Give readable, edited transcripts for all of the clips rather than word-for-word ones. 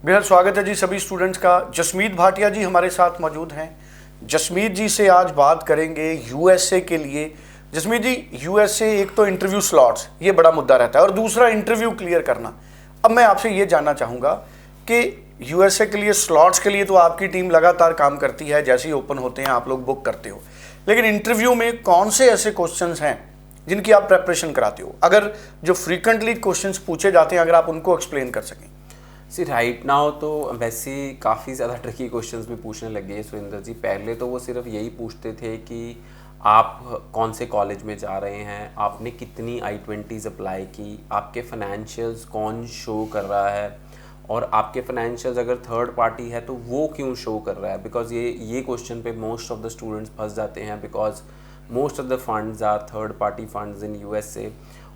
बेहद स्वागत है जी सभी स्टूडेंट्स का। जसमीत भाटिया जी हमारे साथ मौजूद हैं। जसमीत जी से आज बात करेंगे यूएसए के लिए। जसमीत जी, यूएसए एक तो इंटरव्यू स्लॉट्स ये बड़ा मुद्दा रहता है और दूसरा इंटरव्यू क्लियर करना। अब मैं आपसे ये जानना चाहूँगा कि यूएसए के लिए स्लॉट्स के लिए तो आपकी टीम लगातार काम करती है, जैसे ही ओपन होते हैं आप लोग बुक करते हो, लेकिन इंटरव्यू में कौन से ऐसे क्वेश्चंस हैं जिनकी आप प्रेपरेशन कराते हो? अगर जो फ्रीक्वेंटली क्वेश्चंस पूछे जाते हैं अगर आप उनको एक्सप्लेन कर सकें। सी राइट नाउ तो वैसे काफ़ी ज़्यादा ट्रिकी क्वेश्चंस भी पूछने लगे हैं सुरेंद्र जी। पहले तो वो सिर्फ यही पूछते थे कि आप कौन से कॉलेज में जा रहे हैं, आपने कितनी I-20s अप्लाई की, आपके फाइनेंशियल्स कौन शो कर रहा है, और आपके फाइनेंशियल्स अगर थर्ड पार्टी है तो वो क्यों शो कर रहा है। बिकॉज ये क्वेश्चन पे मोस्ट ऑफ द स्टूडेंट्स फंस जाते हैं, because most of the funds are third party funds in USA,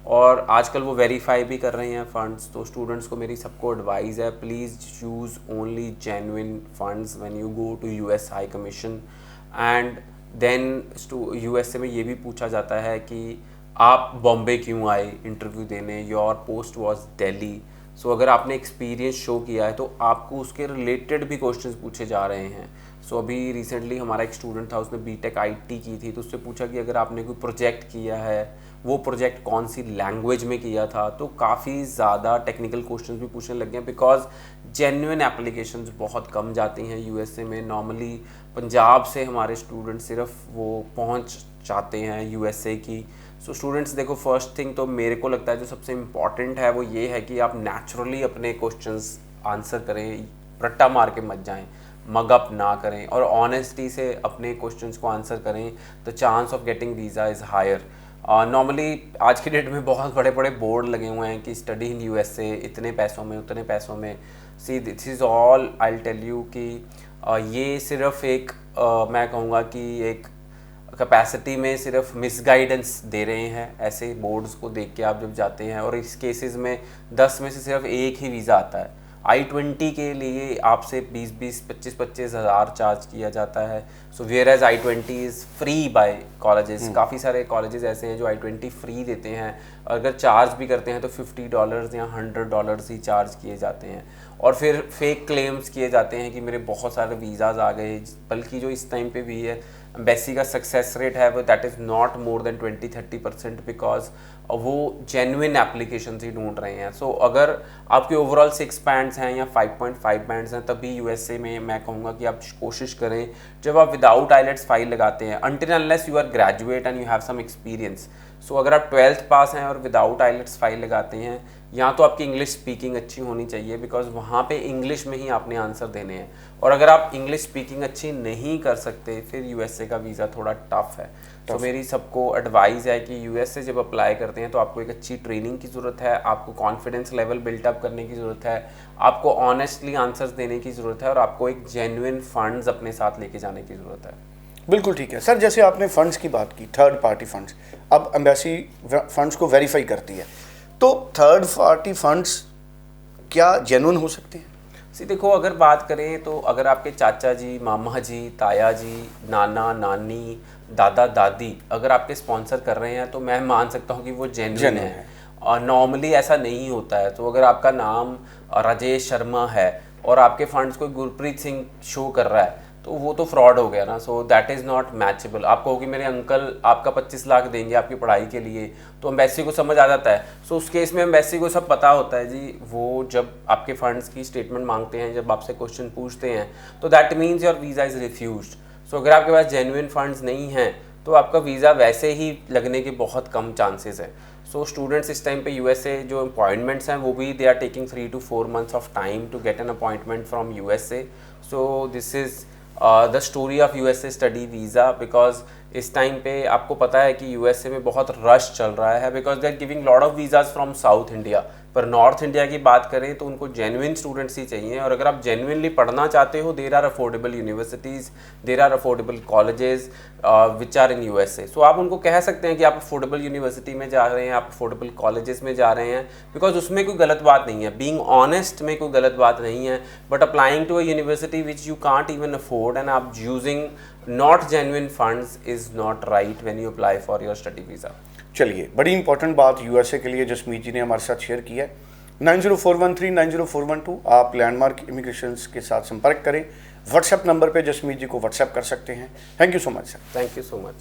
और आजकल वो वेरीफाई भी कर रहे हैं फ़ंड्स। तो स्टूडेंट्स को मेरी सबको एडवाइस है, please choose only genuine funds when you go to US high commission. And then USA में ये भी पूछा जाता है कि आप बॉम्बे क्यों आए इंटरव्यू देने, योर पोस्ट वाज दिल्ली। सो अगर आपने एक्सपीरियंस शो किया है तो आपको उसके रिलेटेड भी क्वेश्चंस पूछे जा रहे हैं। सो अभी रिसेंटली हमारा एक स्टूडेंट था, उसने बीटेक आईटी की थी, तो उससे पूछा कि अगर आपने कोई प्रोजेक्ट किया है, वो प्रोजेक्ट कौन सी लैंग्वेज में किया था। तो काफ़ी ज़्यादा टेक्निकल क्वेश्चंस भी पूछने लगे हैं, बिकॉज जेन्युइन एप्लीकेशंस बहुत कम जाती हैं यूएसए में। नॉर्मली पंजाब से हमारे स्टूडेंट सिर्फ वो पहुंच जाते हैं यूएसए की। सो स्टूडेंट्स देखो, फर्स्ट थिंग तो मेरे को लगता है जो सबसे इम्पॉर्टेंट है वो ये है कि आप नेचुरली अपने क्वेश्चंस आंसर करें, रट्टा मार के मत जाएं, मग अप ना करें, और ऑनेस्टी से अपने क्वेश्चंस को आंसर करें। The chance of getting visa is higher. Normally आज की डेट में बहुत बड़े बड़े बोर्ड लगे हुए हैं कि स्टडी इन यूएसए, इतने पैसों में, उतने पैसों में। See this is all I will tell you कि ये सिर्फ एक मैं कहूँगा कि एक कैपेसिटी में सिर्फ मिसगाइडेंस दे रहे हैं। ऐसे बोर्ड्स को देख के आप जब जाते हैं, और इस केसेस में 10 में से सिर्फ एक ही वीज़ा आता है। I-20 के लिए आपसे 20-20, 25-25 हज़ार चार्ज किया जाता है। So whereas I-20 is free by colleges. काफ़ी सारे कॉलेजेस ऐसे हैं जो I-20 फ्री देते हैं, अगर चार्ज भी करते हैं तो $50 या $100 ही चार्ज किए जाते हैं। और फिर फेक क्लेम्स किए जाते हैं कि मेरे बहुत सारे वीज़ाज़ आ गए, बल्कि जो इस टाइम पे भी है एम्बेसी का सक्सेस रेट है वो that is not more than 20-30%, because वो जेन्युइन एप्लीकेशन ही ढूंढ रहे हैं। सो अगर आपके ओवरऑल 6 बैंड्स हैं या 5.5 बैंड्स हैं, तभी यूएसए में मैं कहूँगा कि आप कोशिश करें जब आप विदाउट आइलेट्स फाइल लगाते हैं, until unless you are graduate and you have some experience. So अगर आप 12th पास हैं और विदाउट आइलेट्स फाइल लगाते हैं, या तो आपकी इंग्लिश स्पीकिंग अच्छी होनी चाहिए, बिकॉज वहाँ पे इंग्लिश में ही आपने आंसर देने हैं। और अगर आप इंग्लिश स्पीकिंग अच्छी नहीं कर सकते, फिर यूएसए का वीज़ा थोड़ा टफ है। तो मेरी सबको एडवाइस है कि यूएसए जब अप्लाई करते हैं तो आपको एक अच्छी ट्रेनिंग की ज़रूरत है, आपको कॉन्फिडेंस लेवल बिल्टअप करने की ज़रूरत है, आपको ऑनेस्टली आंसर्स देने की ज़रूरत है, और आपको एक जेन्युइन फंड्स अपने साथ लेके जाने की ज़रूरत है। बिल्कुल ठीक है सर। जैसे आपने फंड्स की बात की, थर्ड पार्टी फंड्स, अब एम्बेसी फंड्स को वेरीफाई करती है, तो थर्ड पार्टी फंड्स क्या जेन्युइन हो सकते हैं? सी देखो, अगर बात करें तो अगर आपके चाचा जी, मामा जी, ताया जी, नाना नानी, दादा दादी अगर आपके स्पॉन्सर कर रहे हैं तो मैं मान सकता हूँ कि वो जेन्युइन है। और नॉर्मली ऐसा नहीं होता है। तो अगर आपका नाम राजेश शर्मा है और आपके फंड्स कोई गुरप्रीत सिंह शो कर रहा है, तो वो तो फ्रॉड हो गया ना। So that is not matchable. आप कहो कि मेरे अंकल आपका 25 लाख देंगे आपकी पढ़ाई के लिए, तो एम्बेसी को समझ आ जाता है। सो उस केस में एम्बेसी को सब पता होता है जी। वो जब आपके फंड्स की स्टेटमेंट मांगते हैं, जब आपसे क्वेश्चन पूछते हैं, तो that means your visa is refused. So अगर आपके पास जेन्युइन फंड्स नहीं हैं तो आपका वीज़ा वैसे ही लगने के बहुत कम चांसेस है। सो स्टूडेंट्स इस टाइम पे यूएसए जो अपॉइंटमेंट्स हैं वो भी they are taking 3 to 4 months of time to get an appointment from USA. So this is the story of USA study visa. Because इस टाइम पे आपको पता है कि यूएसए में बहुत रश चल रहा है, because they are giving lot of visas from South India. पर नॉर्थ इंडिया की बात करें तो उनको जेन्युइन स्टूडेंट्स ही चाहिए। और अगर आप जेन्युइनली पढ़ना चाहते हो, there are affordable universities, there are affordable colleges which are in USA. So आप उनको कह सकते हैं कि आप अफोर्डेबल यूनिवर्सिटी में जा रहे हैं, आप अफोर्डेबल कॉलेजेस में जा रहे हैं, बिकॉज उसमें कोई गलत बात नहीं है। बीइंग ऑनेस्ट में कोई गलत बात नहीं है। But applying to a university which you can't even afford and आप using not genuine funds is not right when you apply for your study visa. चलिए, बड़ी इंपॉर्टेंट बात यूएसए के लिए जसमीत जी ने हमारे साथ शेयर की है। 9041390412 आप लैंडमार्क इमिग्रेशन के साथ संपर्क करें। व्हाट्सएप नंबर पे जसमीत जी को व्हाट्सएप कर सकते हैं। Thank you so much sir. Thank you so much.